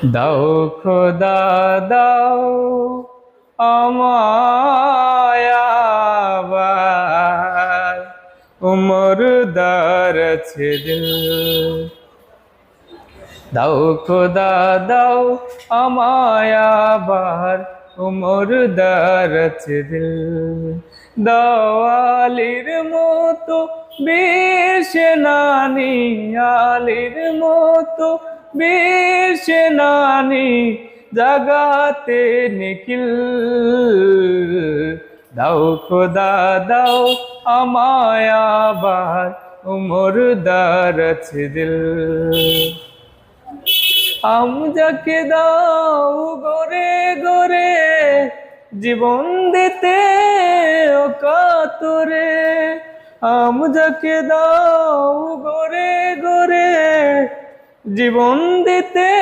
দাও খোদা দাও আমায় আবার, উমর দারছে দিল। দাও খোদা দাও আমায় আবার, উমর দারছে দিল। দাও আলীর মতো বীর সেনানী, আলীর মতো বীর সেনানী, জাগাতে নিখিল। দাও খোদা দাও আমায় আবার, উমর দারছে দিল। আমজাকে দাও গরে গরে, জীবন দিতে অকাতরে। আমজাকে দাও গরে গরে, জীবন দিতে